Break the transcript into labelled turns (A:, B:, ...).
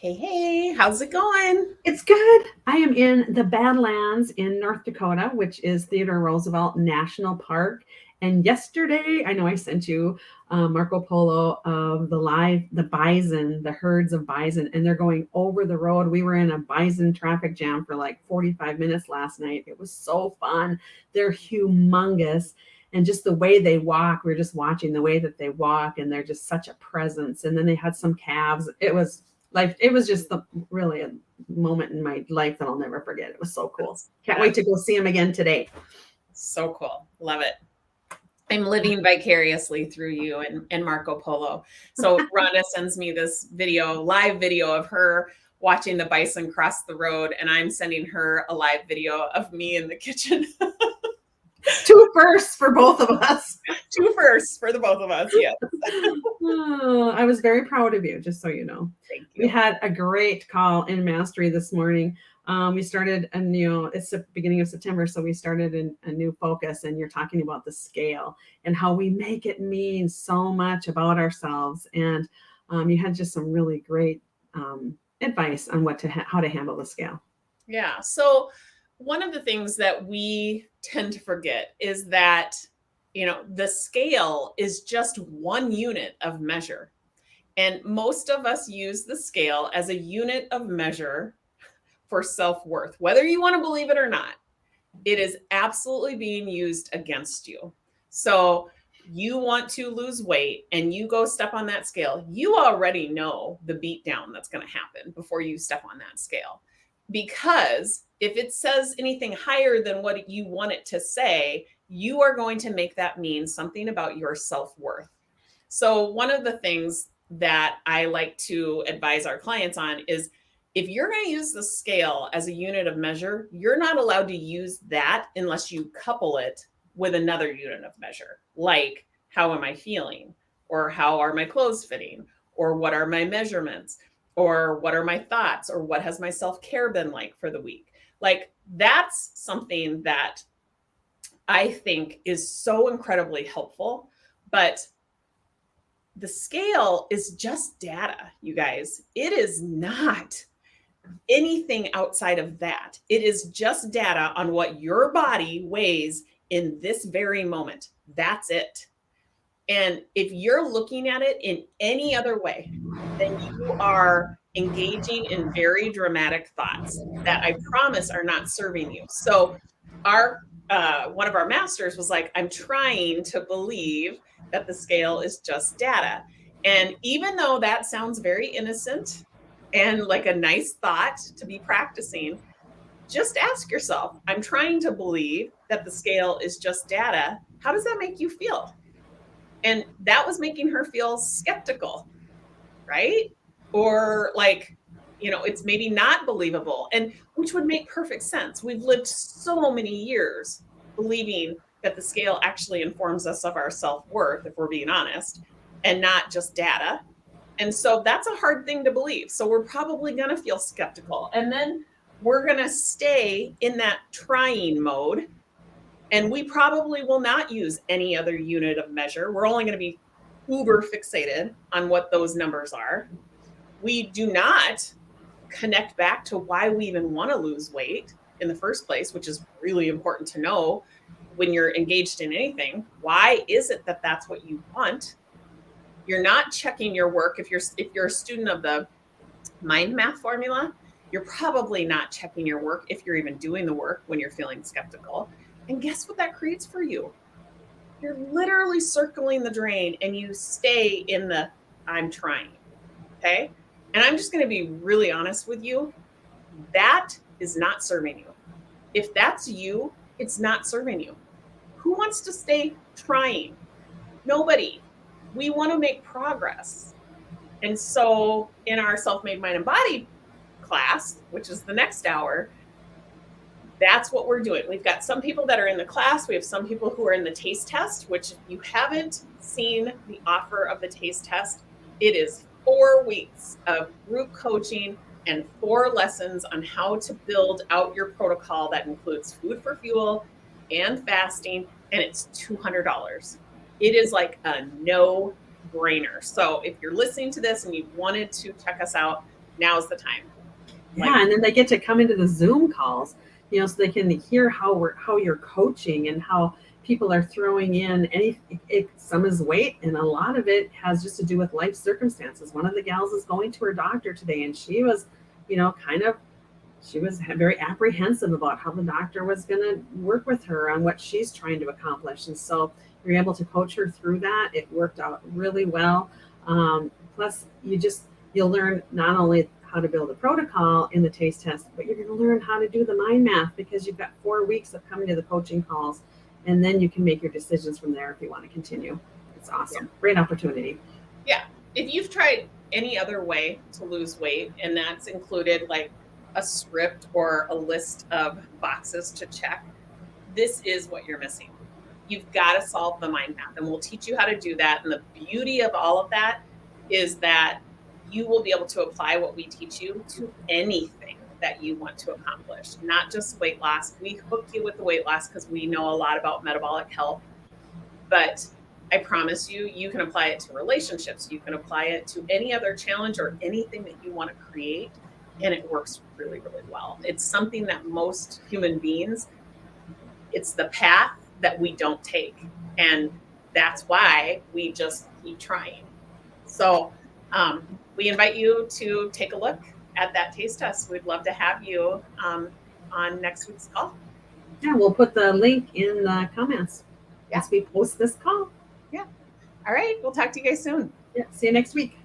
A: Hey, how's it going?
B: It's good. I am in the Badlands in North Dakota, which is Theodore Roosevelt National Park. And yesterday, I know I sent you Marco Polo of the bison, the herds of bison, and they're going over the road. We were in a bison traffic jam for like 45 minutes last night. It was so fun. They're humongous. And just the way they walk, we are just watching the way that they walk, and they're just such a presence. And then they had some calves. It was just really a moment in my life that I'll never forget. It was so cool. Can't wait to go see him again today.
A: So cool. Love it. I'm living vicariously through you and Marco Polo. So Rhonda sends me this live video of her watching the bison cross the road, and I'm sending her a live video of me in the kitchen.
B: Two firsts for both of us.
A: Two firsts for the both of us, yes.
B: I was very proud of you, just so you know.
A: Thank you.
B: We had a great call in Mastery this morning. We started it's the beginning of September, so we started a new focus, and you're talking about the scale and how we make it mean so much about ourselves. And you had just some really great advice on how to handle the scale.
A: Yeah. So one of the things that we tend to forget is that, the scale is just one unit of measure. And most of us use the scale as a unit of measure for self-worth, whether you want to believe it or not. It is absolutely being used against you. So you want to lose weight and you go step on that scale, you already know the beat down that's going to happen before you step on that scale. Because if it says anything higher than what you want it to say, you are going to make that mean something about your self-worth. So one of the things that I like to advise our clients on is, if you're going to use the scale as a unit of measure, you're not allowed to use that unless you couple it with another unit of measure, like how am I feeling, or how are my clothes fitting, or what are my measurements, or what are my thoughts, or what has my self-care been like for the week. Like, that's something that I think is so incredibly helpful. But the scale is just data, you guys. It is not anything outside of that. It is just data on what your body weighs in this very moment. That's it. And if you're looking at it in any other way, then you are engaging in very dramatic thoughts that I promise are not serving you. So one of our masters was like, I'm trying to believe that the scale is just data. And even though that sounds very innocent and like a nice thought to be practicing, just ask yourself, I'm trying to believe that the scale is just data. How does that make you feel? And that was making her feel skeptical, right? Or like, it's maybe not believable, and which would make perfect sense. We've lived so many years believing that the scale actually informs us of our self-worth, if we're being honest, and not just data. And so that's a hard thing to believe. So we're probably going to feel skeptical. And then we're going to stay in that trying mode. And we probably will not use any other unit of measure. We're only going to be uber fixated on what those numbers are. We do not connect back to why we even want to lose weight in the first place, which is really important to know when you're engaged in anything. Why is it that that's what you want? You're not checking your work. If you're a student of the mind math formula, you're probably not checking your work if you're even doing the work when you're feeling skeptical. And guess what that creates for you? You're literally circling the drain, and you stay in the I'm trying. Okay? And I'm just going to be really honest with you. That is not serving you. If that's you, it's not serving you. Who wants to stay trying? Nobody. We want to make progress. And so in our Self-Made Mind and Body class, which is the next hour, that's what we're doing. We've got some people that are in the class. We have some people who are in the taste test, which if you haven't seen the offer of the taste test, it is 4 weeks of group coaching and 4 lessons on how to build out your protocol that includes food for fuel and fasting, and it's $200. It is like a no-brainer. So if you're listening to this and you wanted to check us out, now's the time.
B: Yeah, and then they get to come into the Zoom calls, so they can hear how you're coaching and how people are throwing in some is weight, and a lot of it has just to do with life circumstances. One of the gals is going to her doctor today, and she was, she was very apprehensive about how the doctor was going to work with her on what she's trying to accomplish, and so you're able to coach her through that. It worked out really well. Plus, you'll learn not only how to build a protocol in the taste test, but you're going to learn how to do the mind math, because you've got 4 weeks of coming to the coaching calls, and then you can make your decisions from there if you want to continue. It's awesome. Yeah. Great opportunity.
A: Yeah. If you've tried any other way to lose weight, and that's included like a script or a list of boxes to check, this is what you're missing. You've got to solve the mind math, and we'll teach you how to do that. And the beauty of all of that is that you will be able to apply what we teach you to anything that you want to accomplish, not just weight loss. We hook you with the weight loss because we know a lot about metabolic health, but I promise you, you can apply it to relationships. You can apply it to any other challenge or anything that you want to create, and it works really, really well. It's something that most human beings, it's the path that we don't take, and that's why we just keep trying. So we invite you to take a look at that taste test. We'd love to have you on next week's call.
B: Yeah, we'll put the link in the comments as we post this call.
A: Yeah. All right. We'll talk to you guys soon.
B: Yeah. See you next week.